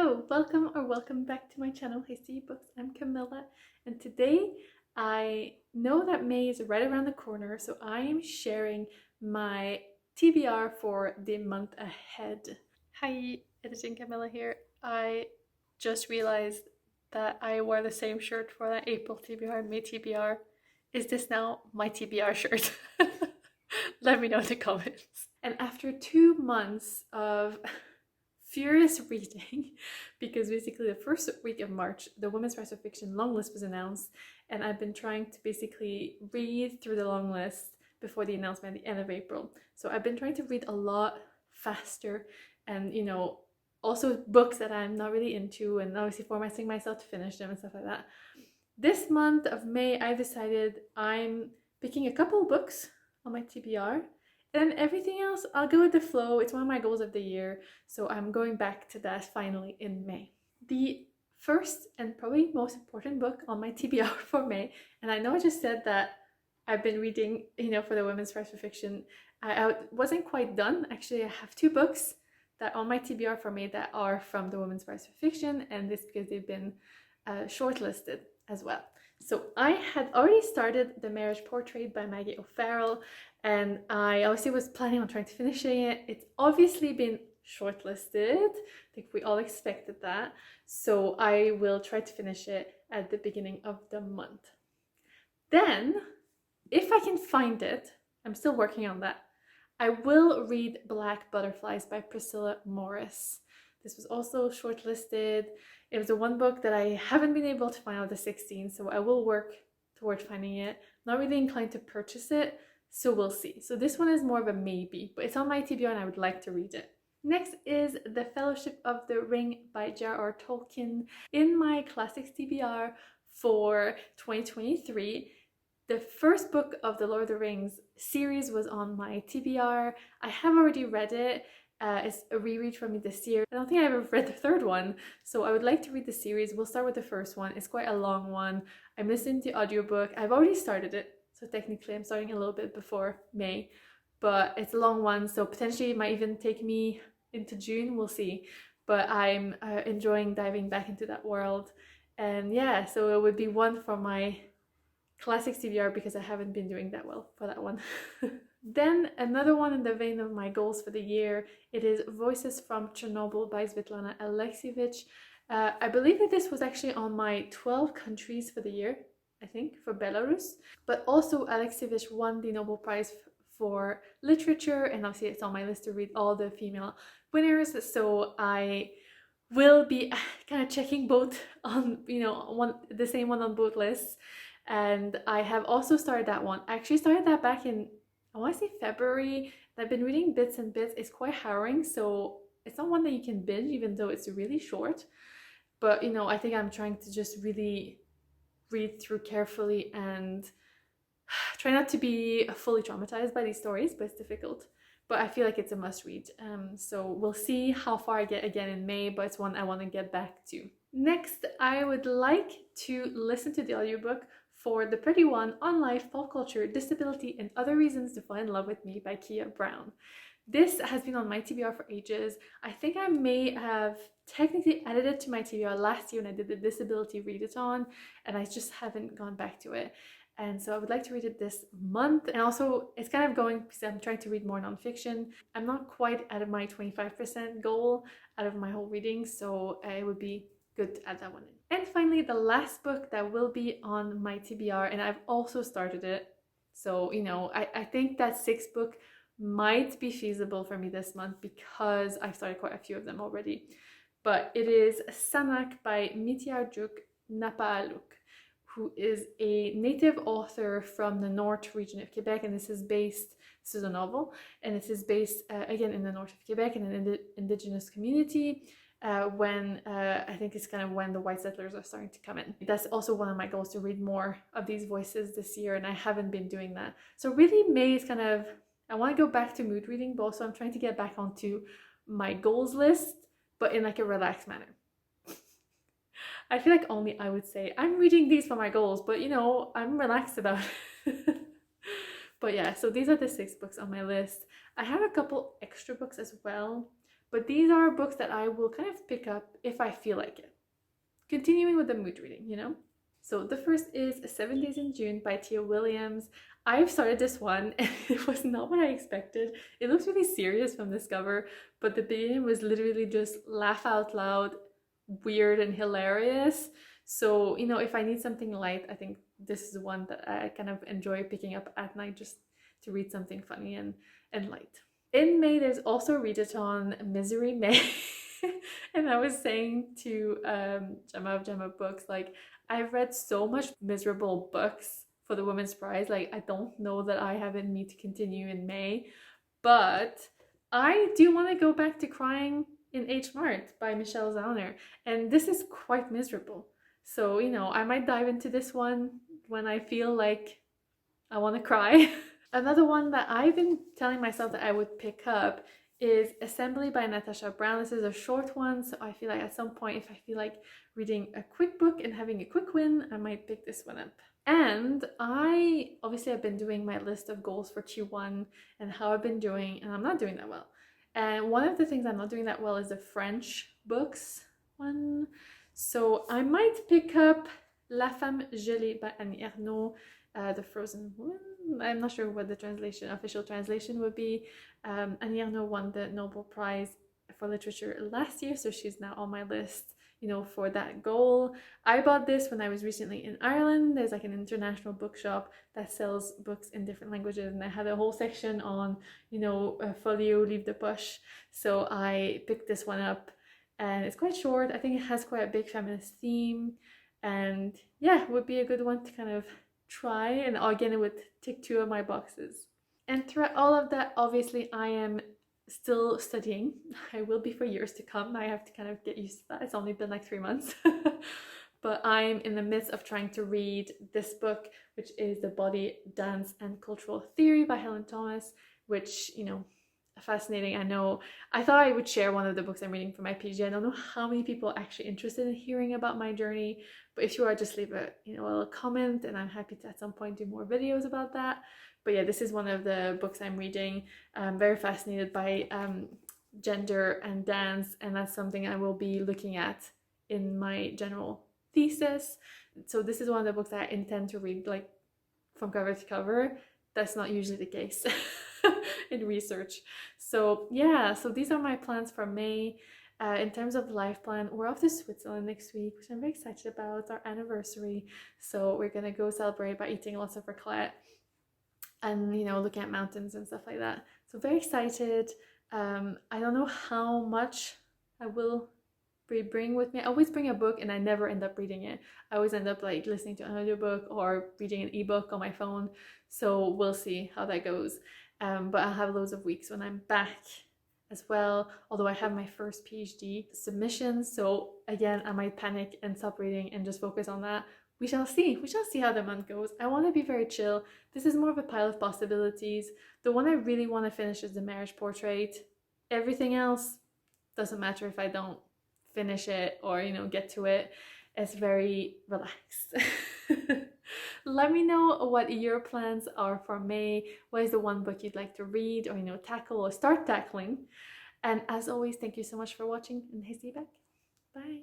Hello, welcome back to my channel, Hasty Books. I'm Camilla, and today I know that May is right around the corner, so I am sharing my TBR for the month ahead. Hi, editing Camilla here. I just realized that I wore the same shirt for that April TBR and May TBR. Is this now my TBR shirt? Let me know in the comments. And after 2 months of furious reading, because basically the first week of March the Women's Rights of Fiction long list was announced, and I've been trying to basically read through the long list before the announcement at the end of April. So I've been trying to read a lot faster, and also books that I'm not really into, and obviously formatting myself to finish them and stuff like that. This month of May I've decided I'm picking a couple of books on my TBR, and everything else, I'll go with the flow. It's one of my goals of the year, so I'm going back to that finally in May. The first and probably most important book on my TBR for May, and I know I just said that I've been reading, for the Women's Rights for Fiction. I wasn't quite done. Actually, I have 2 books that on my TBR for May that are from the Women's Rights for Fiction, and this because they've been shortlisted as well. So I had already started The Marriage Portrait by Maggie O'Farrell, and I obviously was planning on trying to finishing it. It's obviously been shortlisted. I think we all expected that. So I will try to finish it at the beginning of the month. Then, if I can find it, I'm still working on that, I will read Black Butterflies by Priscilla Morris. This was also shortlisted. It was the one book that I haven't been able to find out the 16, so I will work towards finding it. Not really inclined to purchase it, so we'll see. So this one is more of a maybe, but it's on my TBR and I would like to read it. Next is The Fellowship of the Ring by J.R.R. Tolkien. In my Classics TBR for 2023, the first book of the Lord of the Rings series was on my TBR. I have already read it. It's a reread for me this year. I don't think I ever read the third one, so I would like to read the series. We'll start with the first one. It's quite a long one. I'm listening to the audiobook. I've already started it, so technically I'm starting a little bit before May, but it's a long one, so potentially it might even take me into June. We'll see. But I'm enjoying diving back into that world, and yeah, so it would be one for my Classics TBR because I haven't been doing that well for that one. Then another one in the vein of my goals for the year, it is Voices from Chernobyl by Svetlana Alexievich. I believe that this was actually on my 12 countries for the year, I think, for Belarus. But also Alexievich won the Nobel Prize for Literature, and obviously it's on my list to read all the female winners, so I will be kind of checking both on, the same one on both lists. And I have also started that one. I actually started that back in, I want to say February. I've been reading bits and bits. It's quite harrowing, so it's not one that you can binge, even though it's really short. But I think I'm trying to just really read through carefully and try not to be fully traumatized by these stories, but it's difficult. But I feel like it's a must read. So we'll see how far I get again in May, but it's one I want to get back to. Next, I would like to listen to the audiobook for The Pretty One on Life, Pop Culture, Disability, and Other Reasons to Fall in Love with Me by Kia Brown. This has been on my TBR for ages. I think I may have technically added it to my TBR last year when I did the disability readathon, and I just haven't gone back to it. And so I would like to read it this month. And also it's kind of going because I'm trying to read more nonfiction. I'm not quite at my 25% goal out of my whole reading, so it would be good to add that one in. And finally, the last book that will be on my TBR, and I've also started it. So, I think that 6th book might be feasible for me this month because I've started quite a few of them already. But it is Sanak by Mitiarjuk Napaaluk, who is a native author from the north region of Quebec, and this is a novel, and this is based again in the north of Quebec in an indigenous community when I think it's kind of when the white settlers are starting to come in. That's also one of my goals, to read more of these voices this year, and I haven't been doing that. So really May is kind of, I want to go back to mood reading, but also I'm trying to get back onto my goals list, but in like a relaxed manner. I feel like only I would say I'm reading these for my goals, but I'm relaxed about it. But yeah, so these are the 6 books on my list. I have a couple extra books as well, But these are books that I will kind of pick up if I feel like it. Continuing with the mood reading, you know? So the first is 7 Days in June by Tia Williams. I've started this one and it was not what I expected. It looks really serious from this cover, but the beginning was literally just laugh out loud, weird and hilarious. So, you know, if I need something light, I think this is one that I kind of enjoy picking up at night just to read something funny and light. In May, there's also a readathon, Misery May. And I was saying to Gemma of Gemma Books, like, I've read so much miserable books for the Women's Prize. Like, I don't know that I have in me to continue in May, but I do want to go back to Crying in H Mart by Michelle Zauner, and this is quite miserable. So, you know, I might dive into this one when I feel like I want to cry. Another one that I've been telling myself that I would pick up is Assembly by Natasha Brown. This is a short one, so I feel like at some point, if I feel like reading a quick book and having a quick win, I might pick this one up. And I've been doing my list of goals for Q1 and how I've been doing, and I'm not doing that well. And one of the things I'm not doing that well is the French books one. So I might pick up La Femme Gelée by Annie Ernaux, The Frozen Woman. I'm not sure what the official translation would be. Annie Ernaux won the Nobel Prize for Literature last year, so she's now on my list, you know, for that goal. I bought this when I was recently in Ireland. There's like an international bookshop that sells books in different languages, and I had a whole section on, you know, folio, leave the push. So I picked this one up, and it's quite short. I think it has quite a big feminist theme, and yeah, it would be a good one to kind of try, and again it would tick 2 of my boxes. And throughout all of that, obviously I am still studying. I will be for years to come. I have to kind of get used to that. It's only been like 3 months. But I'm in the midst of trying to read this book, which is The Body, Dance and Cultural Theory by Helen Thomas, which, you know, fascinating. I know I thought I would share one of the books I'm reading for my PG. I don't know how many people are actually interested in hearing about my journey, but if you are, just leave a, you know, a little comment, and I'm happy to at some point do more videos about that. But yeah, this is one of the books I'm reading. I'm very fascinated by gender and dance, and that's something I will be looking at in my general thesis. So this is one of the books that I intend to read like from cover to cover. That's not usually the case in research. So yeah, so these are my plans for May. In terms of life plan, we're off to Switzerland next week, which I'm very excited about. It's our anniversary, so we're gonna go celebrate by eating lots of raclette and, you know, looking at mountains and stuff like that. So very excited. I don't know how much I will bring with me. I always bring a book and I never end up reading it. I always end up like listening to an audiobook or reading an ebook on my phone. So we'll see how that goes. But I'll have loads of weeks when I'm back as well, although I have my first PhD submission. So again, I might panic and stop reading and just focus on that. We shall see. We shall see how the month goes. I want to be very chill. This is more of a pile of possibilities. The one I really want to finish is the marriage portrait. Everything else doesn't matter if I don't finish it or, you know, get to it. It's very relaxed. Let me know what your plans are for May. What is the one book you'd like to read or, you know, tackle or start tackling? And as always, thank you so much for watching, and I see you back. Bye.